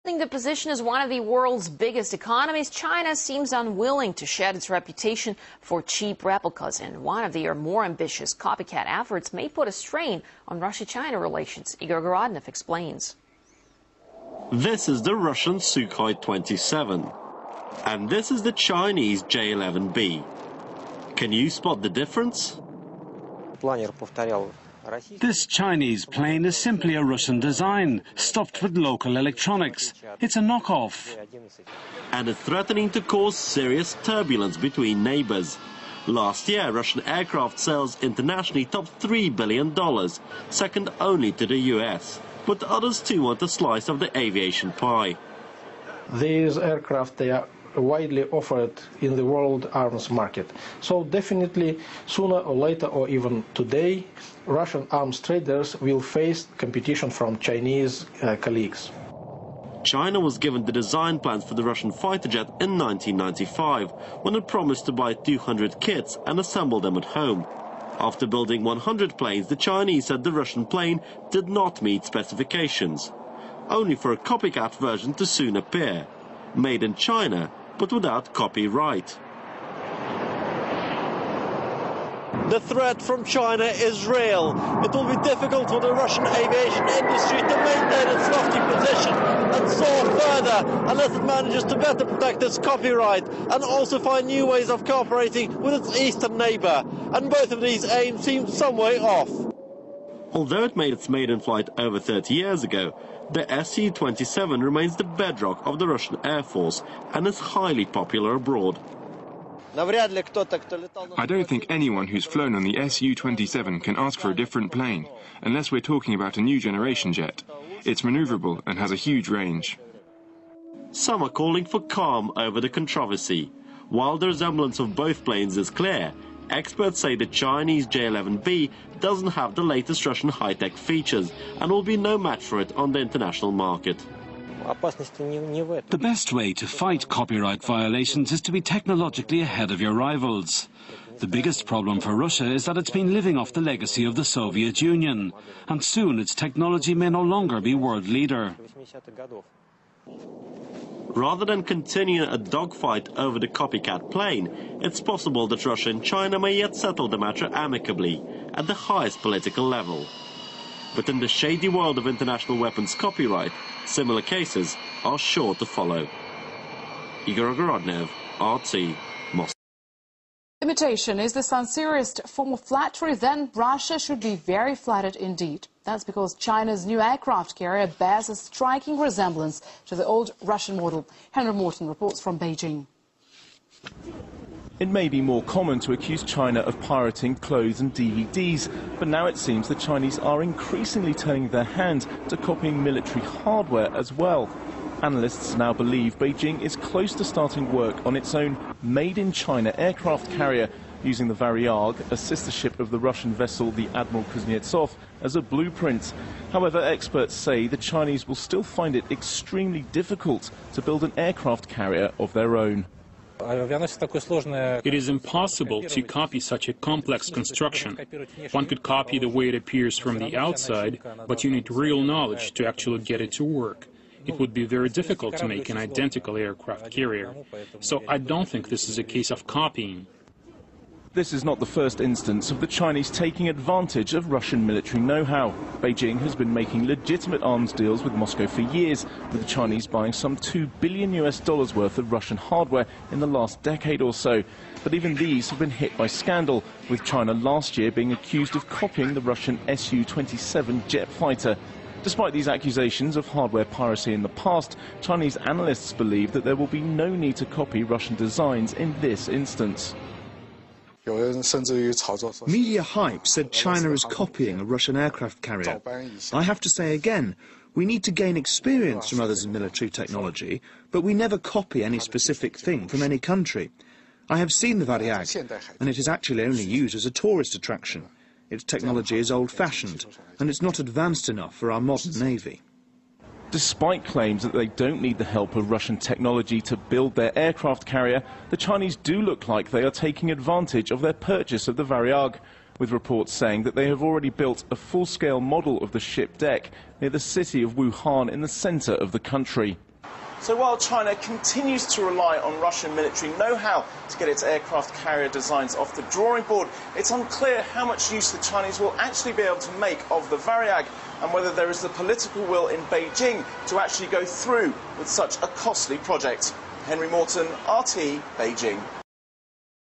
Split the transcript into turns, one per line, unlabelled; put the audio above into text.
The position as one of the world's biggest economies, China seems unwilling to shed its reputation for cheap replicas, and one of their more ambitious copycat efforts may put a strain on Russia-China relations. Igor Gorodnev explains.
This is the Russian Sukhoi Su-27, and this is the Chinese J-11B. Can you spot the difference?
This Chinese plane is simply a Russian design, stuffed with local electronics. It's a knockoff.
And it's threatening to cause serious turbulence between neighbors. Last year, Russian aircraft sales internationally topped $3 billion, second only to the US. But others too want a slice of the aviation pie.
These aircraft, they are widely offered in the world arms market. So definitely sooner or later, or even today, Russian arms traders will face competition from Chinese colleagues.
China was given the design plans for the Russian fighter jet in 1995, when it promised to buy 200 kits and assemble them at home. After building 100 planes, the Chinese said the Russian plane did not meet specifications, only for a copycat version to soon appear, made in China, but without copyright. The threat from China is real. It will be difficult for the Russian aviation industry to maintain its lofty position and soar further unless it manages to better protect its copyright and also find new ways of cooperating with its eastern neighbor. And both of these aims seem some way off. Although it made its maiden flight over 30 years ago, the Su-27 remains the bedrock of the Russian Air Force and is highly popular abroad.
I don't think anyone who's flown on the Su-27 can ask for a different plane, unless we're talking about a new generation jet. It's maneuverable and has a huge range.
Some are calling for calm over the controversy. While the resemblance of both planes is clear, experts say the Chinese J-11B doesn't have the latest Russian high-tech features and will be no match for it on the international market.
The best way to fight copyright violations is to be technologically ahead of your rivals. The biggest problem for Russia is that it's been living off the legacy of the Soviet Union, and soon its technology may no longer be world leader.
Rather than continue a dogfight over the copycat plane, it's possible that Russia and China may yet settle the matter amicably, at the highest political level. But in the shady world of international weapons copyright, similar cases are sure to follow. Igor Gorodnev, RT, Moscow.
Imitation is the sincerest form of flattery, then Russia should be very flattered indeed. That's because China's new aircraft carrier bears a striking resemblance to the old Russian model. Henry Morton reports from Beijing.
It may be more common to accuse China of pirating clothes and DVDs, but now it seems the Chinese are increasingly turning their hand to copying military hardware as well. Analysts now believe Beijing is close to starting work on its own made-in-China aircraft carrier, using the Variag, a sister ship of the Russian vessel the Admiral Kuznetsov, as a blueprint. However, experts say the Chinese will still find it extremely difficult to build an aircraft carrier of their own.
It is impossible to copy such a complex construction. One could copy the way it appears from the outside, but you need real knowledge to actually get it to work. It would be very difficult to make an identical aircraft carrier. So I don't think this is a case of copying.
This is not the first instance of the Chinese taking advantage of Russian military know-how. Beijing has been making legitimate arms deals with Moscow for years, with the Chinese buying some $2 billion worth of Russian hardware in the last decade or so. But even these have been hit by scandal, with China last year being accused of copying the Russian Su-27 jet fighter. Despite these accusations of hardware piracy in the past, Chinese analysts believe that there will be no need to copy Russian designs in this instance.
Media hype said China is copying a Russian aircraft carrier. I have to say again, we need to gain experience from others in military technology, but we never copy any specific thing from any country. I have seen the Variag, and it is actually only used as a tourist attraction. Its technology is old-fashioned, and it's not advanced enough for our modern navy.
Despite claims that they don't need the help of Russian technology to build their aircraft carrier, the Chinese do look like they are taking advantage of their purchase of the Variag, with reports saying that they have already built a full-scale model of the ship deck near the city of Wuhan in the center of the country. So while China continues to rely on Russian military know-how to get its aircraft carrier designs off the drawing board, it's unclear how much use the Chinese will actually be able to make of the Variag and whether there is the political will in Beijing to actually go through with such a costly project. Henry Morton, RT, Beijing.